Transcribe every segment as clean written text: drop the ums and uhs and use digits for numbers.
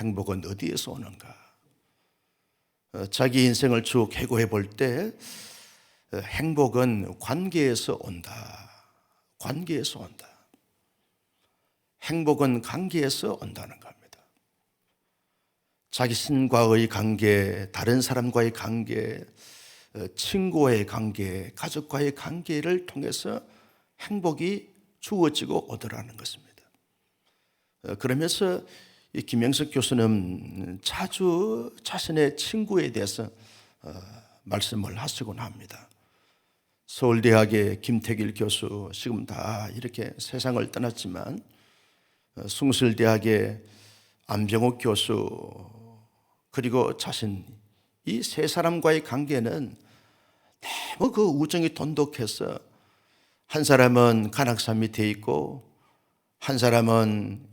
행복은 어디에서 오는가? 자기 인생을 쭉 해고해 볼 때 행복은 관계에서 온다. 관계에서 온다. 행복은 관계에서 온다는 겁니다. 자기 신과의 관계, 다른 사람과의 관계, 친구와의 관계, 가족과의 관계를 통해서 행복이 주어지고 오더라는 것입니다. 그러면서 이 김영석 교수는 자주 자신의 친구에 대해서 말씀을 하시곤 합니다. 서울대학의 김태길 교수, 지금 다 이렇게 세상을 떠났지만 숭실대학의 안병옥 교수, 그리고 자신, 이 세 사람과의 관계는 너무 그 우정이 돈독해서 한 사람은 간악산 밑에 있고 한 사람은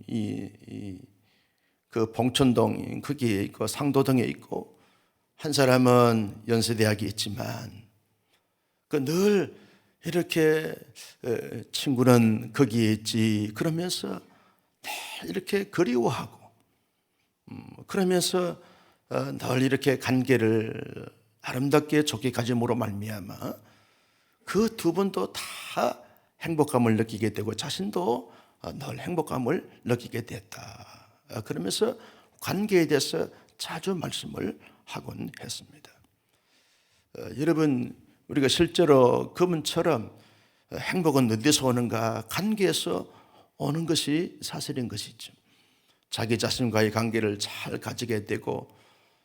그 봉천동 거기에 있고 상도동에 있고 한 사람은 연세대학에 있지만 그 늘 이렇게 친구는 거기에 있지 그러면서 이렇게 그리워하고 그러면서 늘 이렇게 관계를 아름답게 좋게 가짐으로 말미암아 그 두 분도 다 행복감을 느끼게 되고 자신도 늘 행복감을 느끼게 됐다. 그러면서 관계에 대해서 자주 말씀을 하곤 했습니다. 여러분, 우리가 실제로 그분처럼 행복은 어디서 오는가? 관계에서 오는 것이 사실인 것이죠. 자기 자신과의 관계를 잘 가지게 되고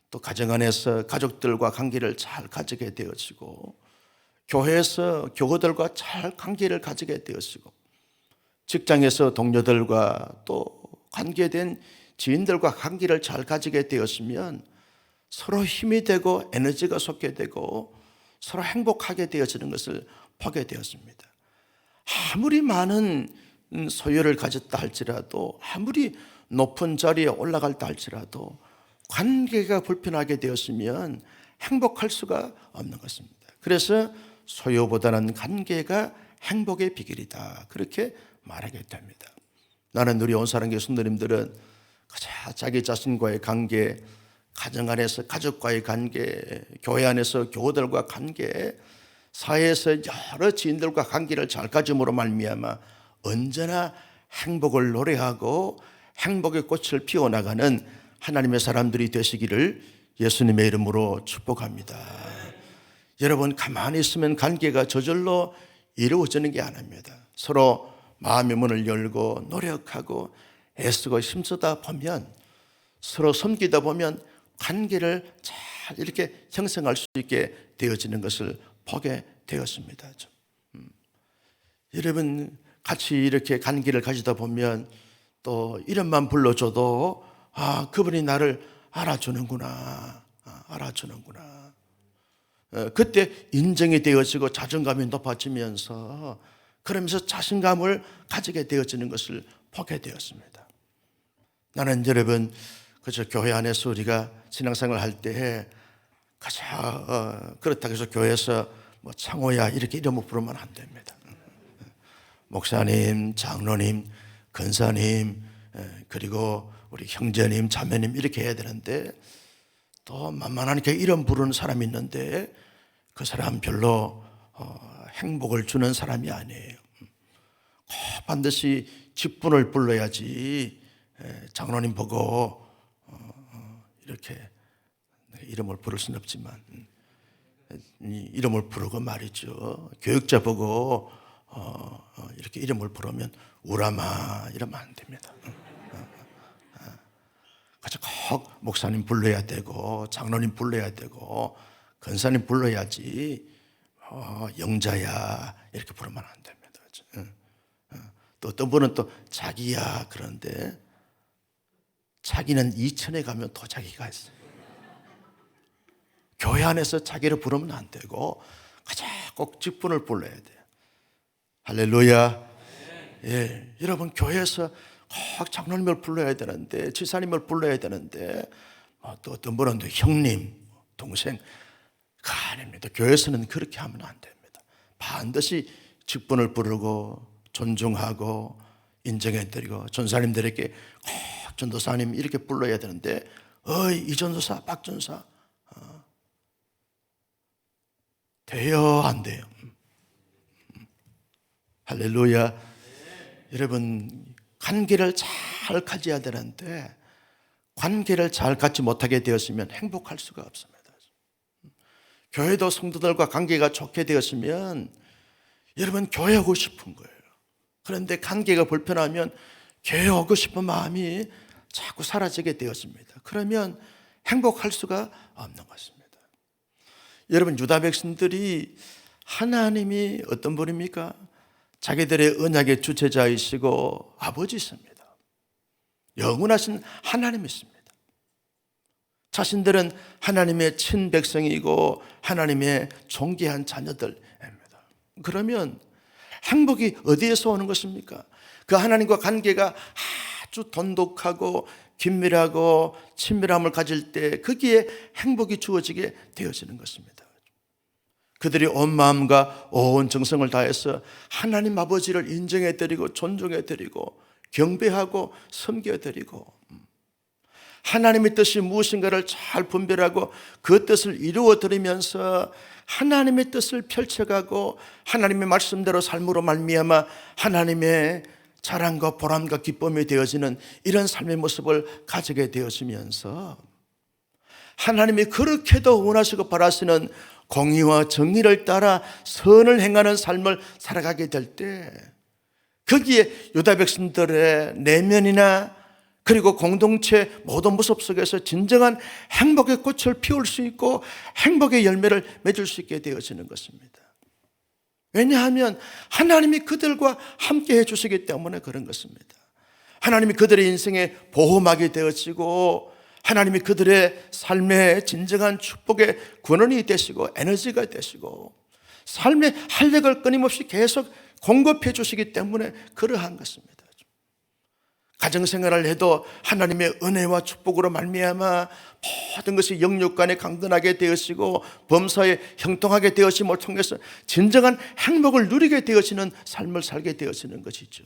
또 가정 안에서 가족들과 관계를 잘 가지게 되어지고 교회에서 교우들과 잘 관계를 가지게 되어지고 직장에서 동료들과 또 관계된 지인들과 관계를 잘 가지게 되었으면 서로 힘이 되고 에너지가 솟게 되고 서로 행복하게 되어지는 것을 보게 되었습니다. 아무리 많은 소유를 가졌다 할지라도 아무리 높은 자리에 올라갈다 할지라도 관계가 불편하게 되었으면 행복할 수가 없는 것입니다. 그래서 소유보다는 관계가 행복의 비결이다, 그렇게 말하게 됩니다. 나는 우리 온사랑교회 성도님들은 자기 자신과의 관계, 가정 안에서 가족과의 관계, 교회 안에서 교우들과 관계, 사회에서 여러 지인들과 관계를 잘 가짐으로 말미암아 언제나 행복을 노래하고 행복의 꽃을 피워나가는 하나님의 사람들이 되시기를 예수님의 이름으로 축복합니다. 여러분, 가만히 있으면 관계가 저절로 이루어지는 게 아닙니다. 서로 마음의 문을 열고 노력하고 애쓰고 힘쓰다 보면, 서로 섬기다 보면 관계를 잘 이렇게 형성할 수 있게 되어지는 것을 보게 되었습니다. 여러분, 같이 이렇게 관계를 가지다 보면 또 이름만 불러줘도 그분이 나를 알아주는구나, 알아주는구나. 그때 인정이 되어지고 자존감이 높아지면서 그러면서 자신감을 가지게 되어지는 것을 보게 되었습니다. 나는 여러분, 그저 교회 안에서 우리가 신앙생활 할 때에 그렇다고 해서 교회에서 뭐 창호야 이렇게 이름을 부르면 안 됩니다. 목사님, 장로님, 권사님, 그리고 우리 형제님, 자매님 이렇게 해야 되는데 또 만만하니까 이름 부르는 사람이 있는데 그 사람 별로 행복을 주는 사람이 아니에요. 반드시 직분을 불러야지. 장로님 보고 이렇게 이름을 부를 수는 없지만 이름을 부르고 말이죠. 교육자 보고 이렇게 이름을 부르면 우라마 이러면 안 됩니다. 그래서 꼭 목사님 불러야 되고 장로님 불러야 되고 권사님 불러야지 영자야 이렇게 부르면 안 됩니다. 또 어떤 분은 또 자기야 그런데 자기는 이천에 가면 또 자기가 있어요. 교회 안에서 자기를 부르면 안 되고 가장 꼭 직분을 불러야 돼요. 할렐루야. 예, 여러분 교회에서 꼭 장로님을 불러야 되는데 지사님을 불러야 되는데 또 어떤 분은 또 형님, 동생 아닙니다. 교회에서는 그렇게 하면 안 됩니다. 반드시 직분을 부르고 존중하고 인정해드리고 전사님들에게 꼭 박 전도사님 이렇게 불러야 되는데 어이 이 전도사 박 전도사 돼요 안 돼요? 할렐루야. 여러분 관계를 잘 가져야 되는데 관계를 잘 갖지 못하게 되었으면 행복할 수가 없습니다. 교회도 성도들과 관계가 좋게 되었으면 여러분 교회 오고 싶은 거예요. 그런데 관계가 불편하면 교회 오고 싶은 마음이 자꾸 사라지게 되었습니다. 그러면 행복할 수가 없는 것입니다. 여러분 유다 백성들이 하나님이 어떤 분입니까? 자기들의 언약의 주체자이시고 아버지이십니다. 영원하신 하나님이십니다. 자신들은 하나님의 친백성이고 하나님의 존귀한 자녀들입니다. 그러면 행복이 어디에서 오는 것입니까? 그 하나님과 관계가 아주 돈독하고 긴밀하고 친밀함을 가질 때 거기에 행복이 주어지게 되어지는 것입니다. 그들이 온 마음과 온 정성을 다해서 하나님 아버지를 인정해드리고 존중해드리고 경배하고 섬겨드리고 하나님의 뜻이 무엇인가를 잘 분별하고 그 뜻을 이루어드리면서 하나님의 뜻을 펼쳐가고 하나님의 말씀대로 삶으로 말미암아 하나님의 자랑과 보람과 기쁨이 되어지는 이런 삶의 모습을 가지게 되어지면서 하나님이 그렇게도 원하시고 바라시는 공의와 정의를 따라 선을 행하는 삶을 살아가게 될 때 거기에 유다 백성들의 내면이나 그리고 공동체 모든 모습 속에서 진정한 행복의 꽃을 피울 수 있고 행복의 열매를 맺을 수 있게 되어지는 것입니다. 왜냐하면 하나님이 그들과 함께 해주시기 때문에 그런 것입니다. 하나님이 그들의 인생의 보호막이 되어지고 하나님이 그들의 삶의 진정한 축복의 근원이 되시고 에너지가 되시고 삶의 활력을 끊임없이 계속 공급해 주시기 때문에 그러한 것입니다. 가정생활을 해도 하나님의 은혜와 축복으로 말미암아 모든 것이 영육간에 강건하게 되어지고 범사에 형통하게 되어짐을 통해서 진정한 행복을 누리게 되어지는 삶을 살게 되어지는 것이죠.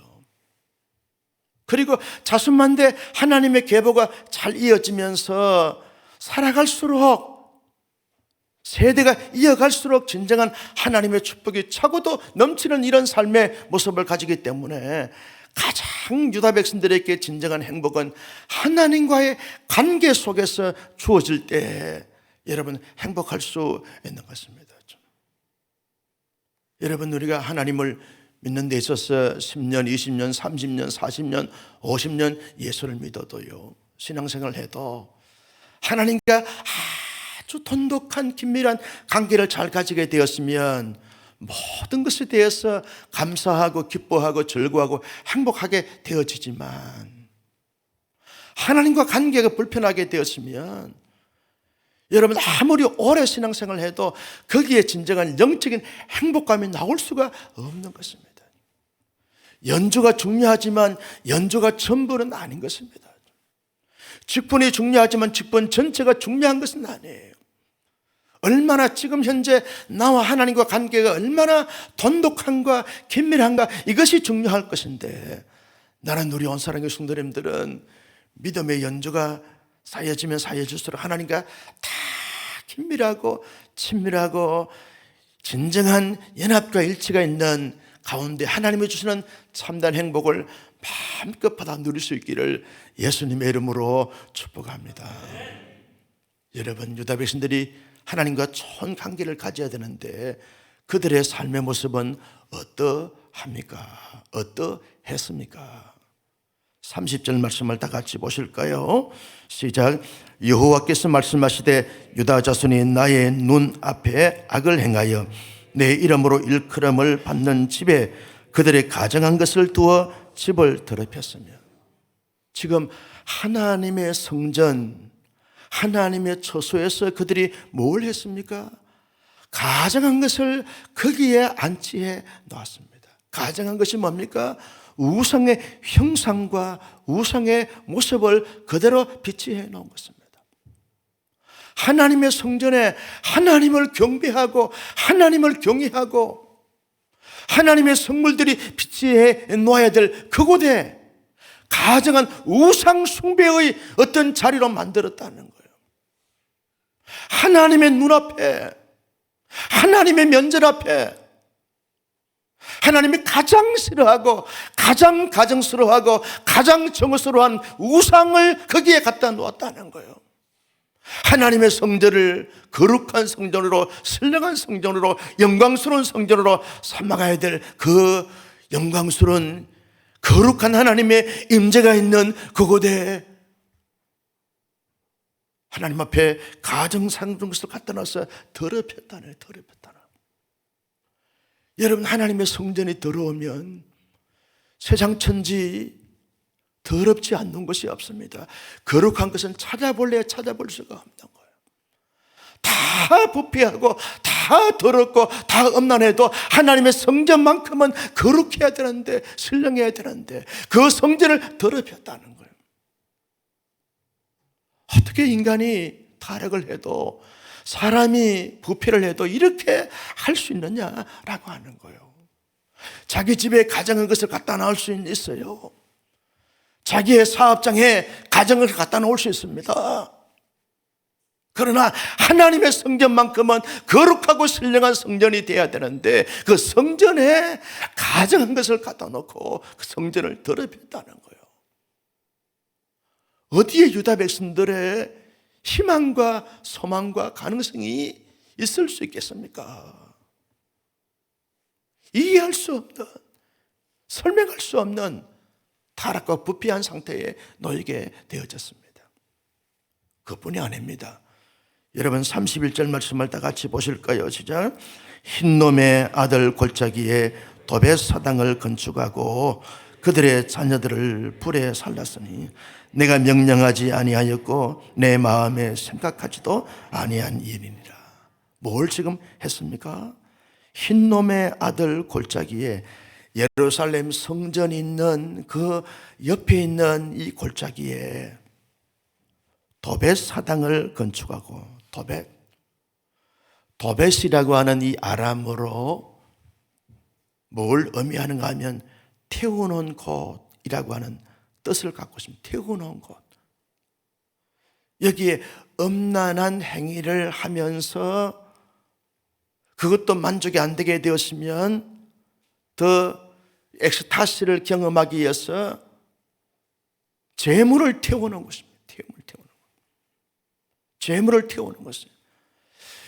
그리고 자수만대 하나님의 계보가 잘 이어지면서 살아갈수록 세대가 이어갈수록 진정한 하나님의 축복이 차고도 넘치는 이런 삶의 모습을 가지기 때문에 가장 유다 백성들에게 진정한 행복은 하나님과의 관계 속에서 주어질 때 여러분 행복할 수 있는 것입니다. 여러분 우리가 하나님을 믿는 데 있어서 10년, 20년, 30년, 40년, 50년 예수를 믿어도요 신앙생활을 해도 하나님과 아주 돈독한 긴밀한 관계를 잘 가지게 되었으면 모든 것에 대해서 감사하고 기뻐하고 즐거워하고 행복하게 되어지지만 하나님과 관계가 불편하게 되었으면 여러분 아무리 오래 신앙생활을 해도 거기에 진정한 영적인 행복감이 나올 수가 없는 것입니다. 연주가 중요하지만 연주가 전부는 아닌 것입니다. 직분이 중요하지만 직분 전체가 중요한 것은 아니에요. 얼마나 지금 현재 나와 하나님과 관계가 얼마나 돈독한가 긴밀한가 이것이 중요할 것인데 나는 우리 온 사랑의 성도님들은 믿음의 연주가 쌓여지면 쌓여질수록 하나님과 다 긴밀하고 친밀하고 진정한 연합과 일치가 있는 가운데 하나님이 주시는 참된 행복을 마음껏 받아 누릴 수 있기를 예수님의 이름으로 축복합니다. 여러분 유다 백성들이 하나님과 좋은 관계를 가져야 되는데 그들의 삶의 모습은 어떠합니까? 어떠했습니까? 30절 말씀을 다 같이 보실까요? 시작. 여호와께서 말씀하시되 유다 자손이 나의 눈 앞에 악을 행하여 내 이름으로 일컬음을 받는 집에 그들의 가정한 것을 두어 집을 더럽혔으며 지금 하나님의 성전 하나님의 처소에서 그들이 뭘 했습니까? 가정한 것을 거기에 안치해 놓았습니다. 가정한 것이 뭡니까? 우상의 형상과 우상의 모습을 그대로 비치해 놓은 것입니다. 하나님의 성전에 하나님을 경배하고 하나님을 경외하고 하나님의 성물들이 비치해 놓아야 될 그곳에 가정한 우상 숭배의 어떤 자리로 만들었다는 거예요. 하나님의 눈앞에, 하나님의 면전 앞에 하나님이 가장 싫어하고 가장 가정스러워하고 가장 정스러워한 우상을 거기에 갖다 놓았다는 거예요. 하나님의 성전을 거룩한 성전으로, 신령한 성전으로, 영광스러운 성전으로 삼아가야 될 그 영광스러운 거룩한 하나님의 임재가 있는 그곳에 하나님 앞에 가정상중 것을 갖다 놔서 더럽혔다네. 더럽혔다네. 여러분, 하나님의 성전이 더러우면 세상 천지 더럽지 않는 것이 없습니다. 거룩한 것은 찾아볼래야 찾아볼 수가 없는 거예요. 다 부패하고 다 더럽고 다 음란해도 하나님의 성전만큼은 거룩해야 되는데, 신령해야 되는데 그 성전을 더럽혔다는 거예요. 어떻게 인간이 타락을 해도, 사람이 부패를 해도 이렇게 할 수 있느냐라고 하는 거예요. 자기 집에 가정한 것을 갖다 놓을 수 있어요. 자기의 사업장에 가정을 갖다 놓을 수 있습니다. 그러나 하나님의 성전만큼은 거룩하고 신령한 성전이 되어야 되는데 그 성전에 가정한 것을 갖다 놓고 그 성전을 더럽혔다는 거예요. 어디에 유다 백성들의 희망과 소망과 가능성이 있을 수 있겠습니까? 이해할 수 없는, 설명할 수 없는 타락과 부패한 상태에 놓이게 되어졌습니다. 그뿐이 아닙니다. 여러분, 31절 말씀을 다 같이 보실까요? 시작. 흰놈의 아들 골짜기에 도벳 사당을 건축하고 그들의 자녀들을 불에 살랐으니 내가 명령하지 아니하였고 내 마음에 생각하지도 아니한 일이니라. 뭘 지금 했습니까? 흰놈의 아들 골짜기에, 예루살렘 성전이 있는 그 옆에 있는 이 골짜기에 도벳 사당을 건축하고, 도벳이라고 하는 이 아람어로 뭘 의미하는가 하면 태우는 곳이라고 하는 뜻을 갖고 있습니다. 태우는 곳. 여기에 음란한 행위를 하면서 그것도 만족이 안 되게 되었으면 더 엑스타시를 경험하기 위해서 재물을 태우는 것입니다. 재물을 태우는 것이에요.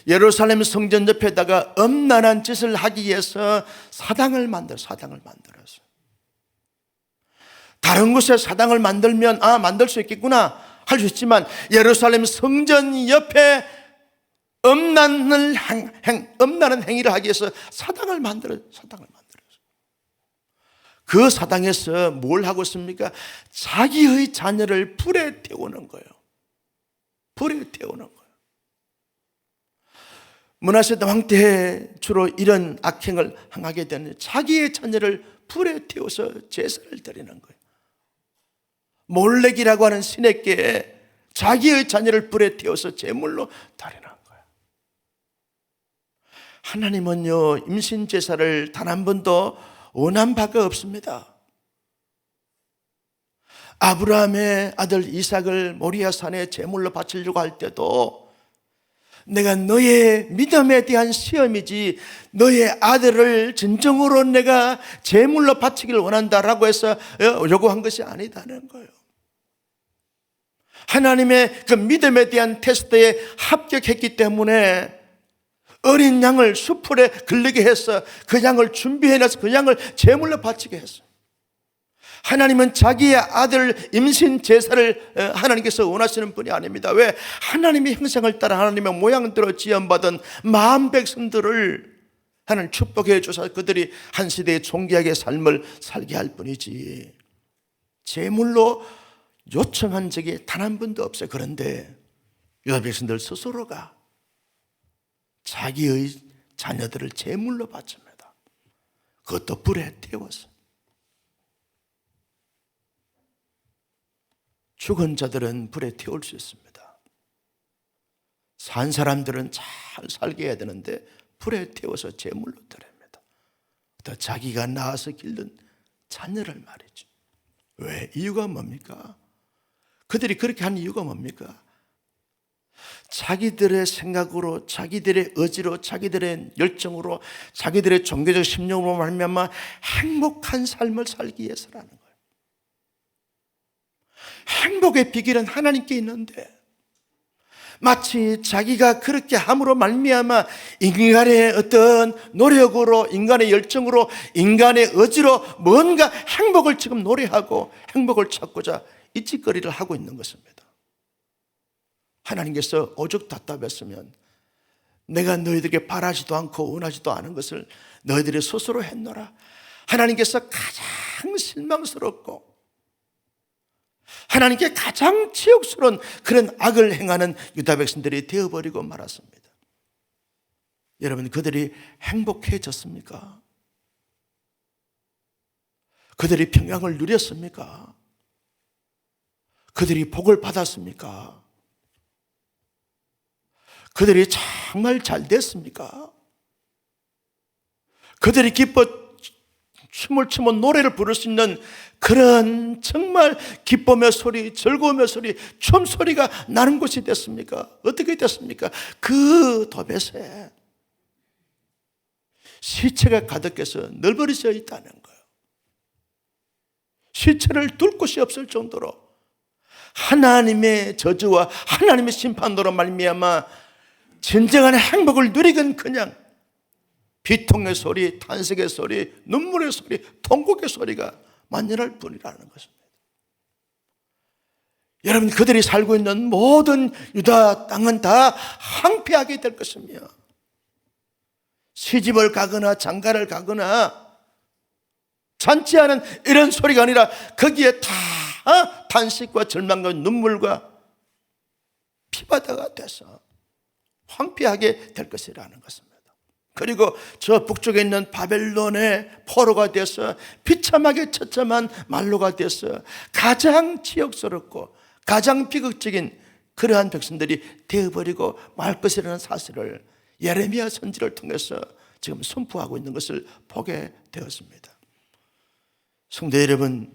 예루살렘 성전 옆에다가 음란한 짓을 하기 위해서 사당을 만들었어요. 다른 곳에 사당을 만들면 만들 수 있겠구나 할 수 있지만 예루살렘 성전 옆에 음란한 행위를 하기 위해서 사당을 만들었어요. 그 사당에서 뭘 하고 있습니까? 자기의 자녀를 불에 태우는 거예요. 므낫세 왕 때 주로 이런 악행을 행하게 되는, 자기의 자녀를 불에 태워서 제사를 드리는 거예요. 몰렉이라고 하는 신에게 자기의 자녀를 불에 태워서 제물로 드리는 거예요. 하나님은요, 임신 제사를 단 한 번도 원한 바가 없습니다. 아브라함의 아들 이삭을 모리아 산에 제물로 바치려고 할 때도 내가 너의 믿음에 대한 시험이지 너의 아들을 진정으로 내가 제물로 바치기를 원한다라고 해서 요구한 것이 아니다는 거예요. 하나님의 그 믿음에 대한 테스트에 합격했기 때문에 어린 양을 수풀에 걸리게 해서 그 양을 준비해놔서 그 양을 제물로 바치게 했어요. 하나님은 자기의 아들 임신 제사를 하나님께서 원하시는 분이 아닙니다. 왜? 하나님의 형상을 따라 하나님의 모양대로 지음받은 마음 백성들을 하나님 축복해 주셔서 그들이 한 시대의 존귀하게 삶을 살게 할 뿐이지 제물로 요청한 적이 단 한 번도 없어요. 그런데 유다 백성들 스스로가 자기의 자녀들을 제물로 바칩니다. 그것도 불에 태워서. 죽은 자들은 불에 태울 수 있습니다. 산 사람들은 잘 살게 해야 되는데 불에 태워서 제물로 드립니다. 또 자기가 낳아서 길른 자녀를 말이죠. 왜? 이유가 뭡니까? 그들이 그렇게 한 이유가 뭡니까? 자기들의 생각으로, 자기들의 의지로, 자기들의 열정으로, 자기들의 종교적 심령으로 말미암아 행복한 삶을 살기 위해서라는 거예요. 행복의 비결은 하나님께 있는데 마치 자기가 그렇게 함으로 말미암아 인간의 어떤 노력으로, 인간의 열정으로, 인간의 의지로 뭔가 행복을 지금 노래하고 행복을 찾고자 이 짓거리를 하고 있는 것입니다. 하나님께서 오죽 답답했으면 내가 너희들에게 바라지도 않고 원하지도 않은 것을 너희들이 스스로 했노라. 하나님께서 가장 실망스럽고 하나님께 가장 치욕스러운 그런 악을 행하는 유다 백성들이 되어버리고 말았습니다. 여러분, 그들이 행복해졌습니까? 그들이 평강을 누렸습니까? 그들이 복을 받았습니까? 그들이 정말 잘 됐습니까? 그들이 기뻐 춤을 추면 노래를 부를 수 있는 그런 정말 기쁨의 소리, 즐거움의 소리, 춤소리가 나는 곳이 됐습니까? 어떻게 됐습니까? 그 도벳에 시체가 가득해서 널브러져 있다는 거예요. 시체를 둘 곳이 없을 정도로 하나님의 저주와 하나님의 심판으로 말미암아 진정한 행복을 누리건 그냥 비통의 소리, 탄식의 소리, 눈물의 소리, 통곡의 소리가 만연할 뿐이라는 것입니다. 여러분, 그들이 살고 있는 모든 유다 땅은 다 황폐하게 될 것이며 시집을 가거나 장가를 가거나 잔치하는 이런 소리가 아니라 거기에 다 탄식과 절망과 눈물과 피바다가 돼서 황폐하게 될 것이라는 것입니다. 그리고 저 북쪽에 있는 바벨론의 포로가 돼서 비참하게 처참한 말로가 돼서 가장 치욕스럽고 가장 비극적인 그러한 백성들이 되어버리고 말 것이라는 사실을 예레미야 선지를 통해서 지금 선포하고 있는 것을 보게 되었습니다. 성도 여러분,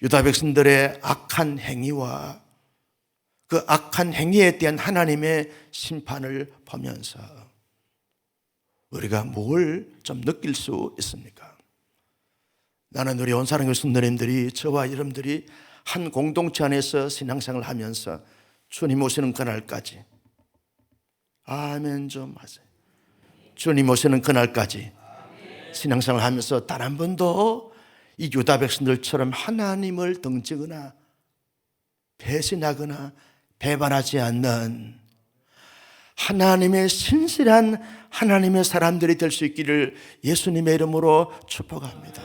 유다 백성들의 악한 행위와 그 악한 행위에 대한 하나님의 심판을 보면서 우리가 뭘 좀 느낄 수 있습니까? 나는 우리 온사랑교회 성도님들이, 저와 여러분들이 한 공동체 안에서 신앙생활을 하면서 주님 오시는 그날까지, 아멘 좀 하세요. 주님 오시는 그날까지 신앙생활을 하면서 단 한 번도 이 유다 백성들처럼 하나님을 등지거나 배신하거나 배반하지 않는 하나님의 신실한 하나님의 사람들이 될 수 있기를 예수님의 이름으로 축복합니다.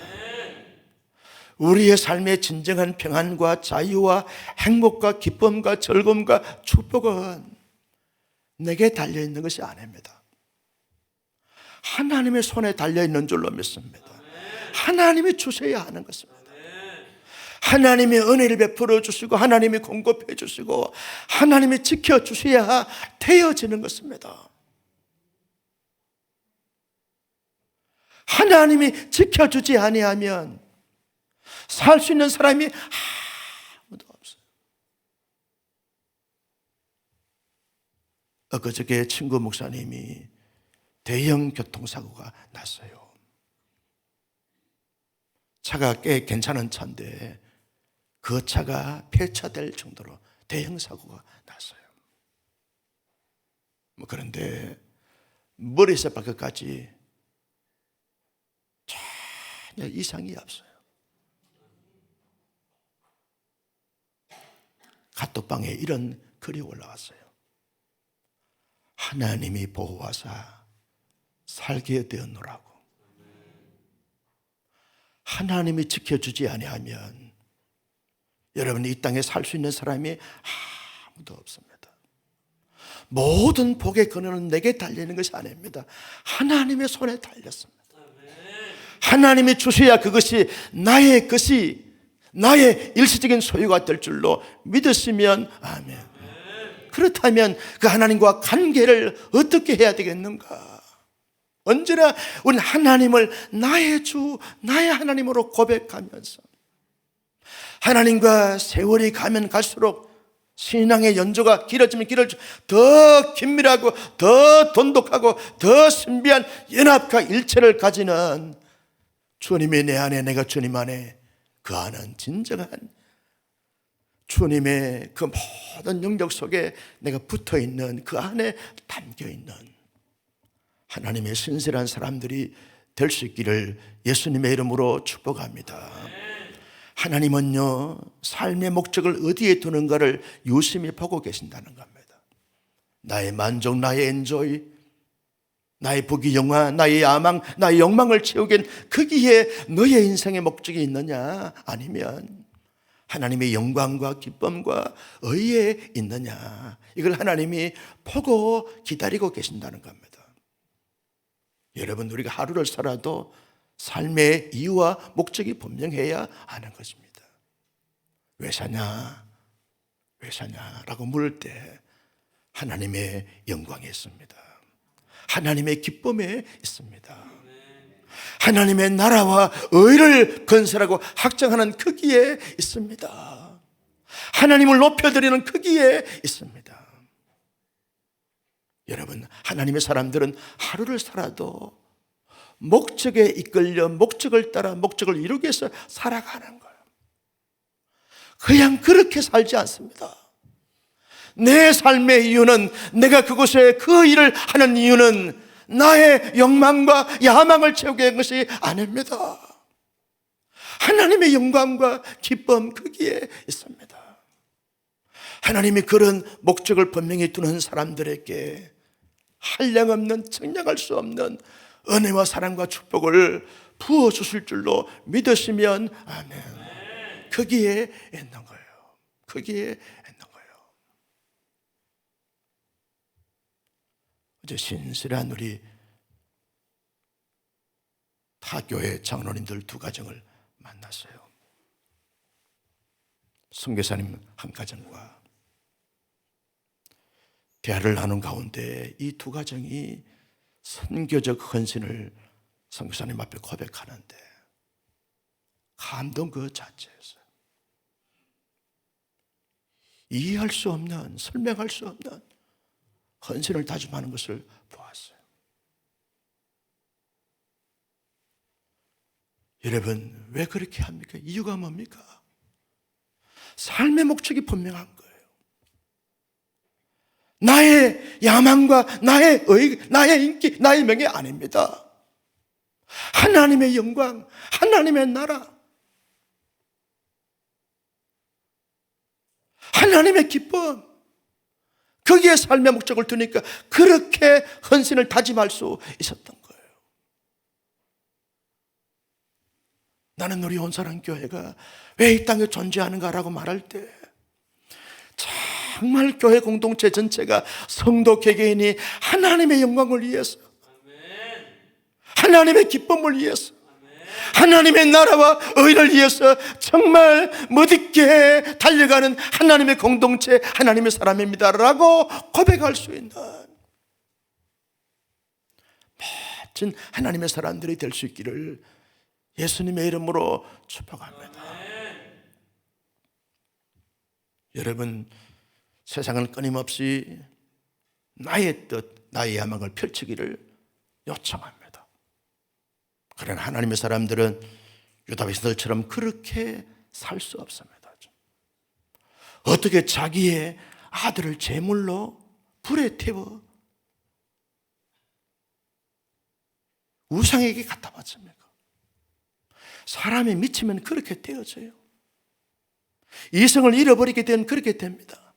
우리의 삶의 진정한 평안과 자유와 행복과 기쁨과 즐거움과 축복은 내게 달려있는 것이 아닙니다. 하나님의 손에 달려있는 줄로 믿습니다. 하나님이 주셔야 하는 것입니다. 하나님이 은혜를 베풀어 주시고 하나님이 공급해 주시고 하나님이 지켜주셔야 되어지는 것입니다. 하나님이 지켜주지 아니하면 살 수 있는 사람이 아무도 없어요. 엊그저께 친구 목사님이 대형 교통사고가 났어요. 차가 꽤 괜찮은 차인데 그 차가 폐차될 정도로 대형 사고가 났어요. 그런데 머리에서 발끝까지 전혀 이상이 없어요. 카톡방에 이런 글이 올라왔어요. 하나님이 보호하사 살게 되었노라고. 하나님이 지켜주지 아니하면 여러분 이 땅에 살 수 있는 사람이 아무도 없습니다. 모든 복의 근원은 내게 달리는 것이 아닙니다. 하나님의 손에 달렸습니다. 하나님이 주셔야 그것이 나의 것이 나의 일시적인 소유가 될 줄로 믿으시면 아멘. 그렇다면 그 하나님과 관계를 어떻게 해야 되겠는가? 언제나 우리는 하나님을 나의 주, 나의 하나님으로 고백하면서 하나님과 세월이 가면 갈수록 신앙의 연조가 길어지면 길어질수록 더 긴밀하고 더 돈독하고 더 신비한 연합과 일체를 가지는 주님이 내 안에, 내가 주님 안에, 그 안은 진정한 주님의 그 모든 영역 속에 내가 붙어있는, 그 안에 담겨있는 하나님의 신실한 사람들이 될 수 있기를 예수님의 이름으로 축복합니다. 하나님은요, 삶의 목적을 어디에 두는가를 유심히 보고 계신다는 겁니다. 나의 만족, 나의 엔조이, 나의 부귀영화, 나의 야망, 나의 욕망을 채우기엔 거기에 너의 인생의 목적이 있느냐, 아니면 하나님의 영광과 기쁨과 의에 있느냐, 이걸 하나님이 보고 기다리고 계신다는 겁니다. 여러분, 우리가 하루를 살아도 삶의 이유와 목적이 분명해야 하는 것입니다. 왜 사냐? 왜 사냐라고 물을 때 하나님의 영광에 있습니다. 하나님의 기쁨에 있습니다. 하나님의 나라와 의를 건설하고 확장하는 크기에 있습니다. 하나님을 높여드리는 크기에 있습니다. 여러분, 하나님의 사람들은 하루를 살아도 목적에 이끌려 목적을 따라 목적을 이루기 위해서 살아가는 거예요. 그냥 그렇게 살지 않습니다. 내 삶의 이유는, 내가 그곳에 그 일을 하는 이유는 나의 욕망과 야망을 채우기 위한 것이 아닙니다. 하나님의 영광과 기쁨, 거기에 있습니다. 하나님이 그런 목적을 분명히 두는 사람들에게 한량없는, 측량할 수 없는 은혜와 사랑과 축복을 부어주실 줄로 믿으시면 아멘. 거기에 있는 거예요. 거기에 있는 거예요. 어제 신실한 우리 타교회 장로님들 두 가정을 만났어요. 선교사님 한 가정과 대화를 나눈 가운데 이 두 가정이 선교적 헌신을 선교사님 앞에 고백하는데 감동 그 자체였어요. 이해할 수 없는, 설명할 수 없는 헌신을 다짐하는 것을 보았어요. 여러분, 왜 그렇게 합니까? 이유가 뭡니까? 삶의 목적이 분명한 거예요. 나의 야망과 나의 의, 나의 인기, 나의 명예 아닙니다. 하나님의 영광, 하나님의 나라, 하나님의 기쁨, 거기에 삶의 목적을 두니까 그렇게 헌신을 다짐할 수 있었던 거예요. 나는 우리 온사랑교회가 왜 이 땅에 존재하는가라고 말할 때 정말 교회 공동체 전체가, 성도 개개인이 하나님의 영광을 위해서, 하나님의 기쁨을 위해서, 하나님의 나라와 의를 위해서 정말 멋있게 달려가는 하나님의 공동체, 하나님의 사람입니다라고 고백할 수 있는 멋진 하나님의 사람들이 될 수 있기를 예수님의 이름으로 축복합니다. 여러분, 세상은 끊임없이 나의 뜻, 나의 야망을 펼치기를 요청합니다. 그러나 하나님의 사람들은 유다 백성들처럼 그렇게 살 수 없습니다. 어떻게 자기의 아들을 제물로 불에 태워 우상에게 갖다 바칩니까? 사람이 미치면 그렇게 되어져요. 이성을 잃어버리게 되면 그렇게 됩니다.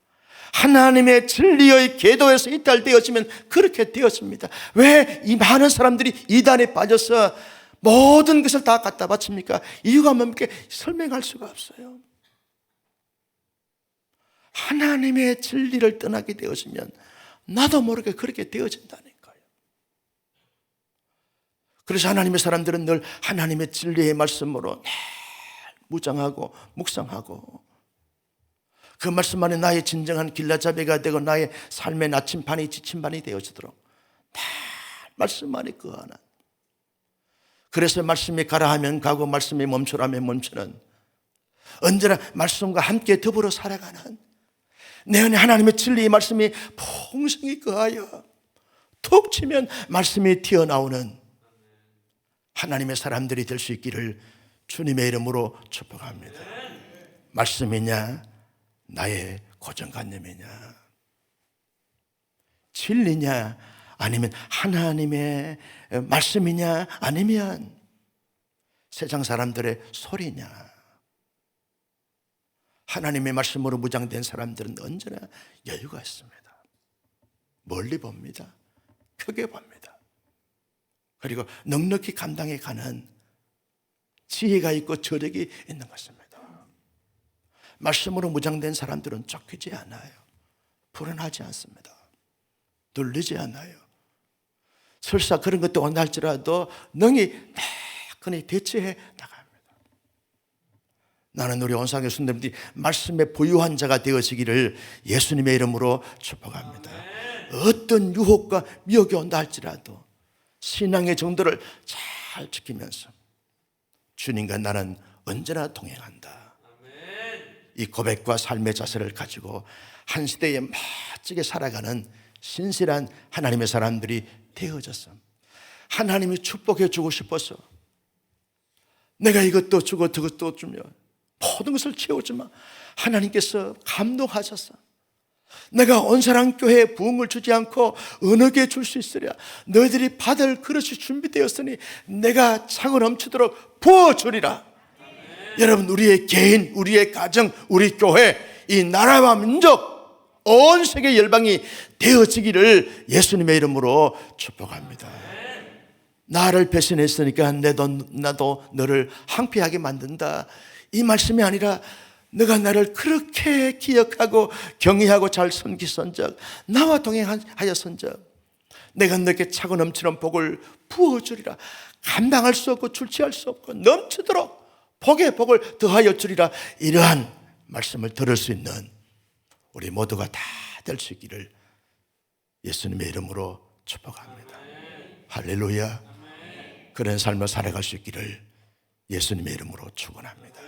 하나님의 진리의 궤도에서 이탈되어지면 그렇게 되었습니다. 왜 이 많은 사람들이 이단에 빠져서 모든 것을 다 갖다 바칩니까? 이유가 뭡니까? 설명할 수가 없어요. 하나님의 진리를 떠나게 되어지면 나도 모르게 그렇게 되어진다니까요. 그래서 하나님의 사람들은 늘 하나님의 진리의 말씀으로 늘 무장하고 묵상하고 그 말씀 안에 나의 진정한 길라잡이가 되고 나의 삶의 나침반이 지침반이 되어지도록 늘 말씀 안에 거하는, 그래서 말씀이 가라 하면 가고 말씀이 멈추라 하면 멈추는 언제나 말씀과 함께 더불어 살아가는 내 안에 하나님의 진리의 말씀이 풍성히 거하여 툭 치면 말씀이 튀어나오는 하나님의 사람들이 될 수 있기를 주님의 이름으로 축복합니다. 말씀이냐 나의 고정관념이냐, 진리냐 아니면 하나님의 말씀이냐 아니면 세상 사람들의 소리냐. 하나님의 말씀으로 무장된 사람들은 언제나 여유가 있습니다. 멀리 봅니다. 크게 봅니다. 그리고 넉넉히 감당해 가는 지혜가 있고 저력이 있는 것입니다. 말씀으로 무장된 사람들은 쫓기지 않아요. 불안하지 않습니다. 눌리지 않아요. 설사 그런 것도 온다 할지라도 능히 매끈히 대처해 나갑니다. 나는 우리 온상의 순례들이 말씀의 부유한 자가 되어지기를 예수님의 이름으로 축복합니다. 어떤 유혹과 미혹이 온다 할지라도 신앙의 정도를 잘 지키면서 주님과 나는 언제나 동행한다. 이 고백과 삶의 자세를 가지고 한 시대에 멋지게 살아가는 신실한 하나님의 사람들이 되어졌어. 하나님이 축복해 주고 싶어서 내가 이것도 주고 저것도 주며 모든 것을 채우지만 하나님께서 감동하셔서 내가 온사랑교회에 부흥을 주지 않고 어느 게 줄 수 있으랴. 너희들이 받을 그릇이 준비되었으니 내가 차고 넘치도록 부어주리라. 여러분, 우리의 개인, 우리의 가정, 우리 교회, 이 나라와 민족, 온 세계 열방이 되어지기를 예수님의 이름으로 축복합니다. 나를 배신했으니까 나도 너를 항피하게 만든다. 이 말씀이 아니라 너가 나를 그렇게 기억하고 경외하고 잘 섬기선적, 나와 동행하여선적 내가 너에게 차고 넘치는 복을 부어주리라. 감당할 수 없고 출치할 수 없고 넘치도록 복의 복을 더하여 주리라. 이러한 말씀을 들을 수 있는 우리 모두가 다 될 수 있기를 예수님의 이름으로 축복합니다. 할렐루야. 그런 삶을 살아갈 수 있기를 예수님의 이름으로 축원합니다.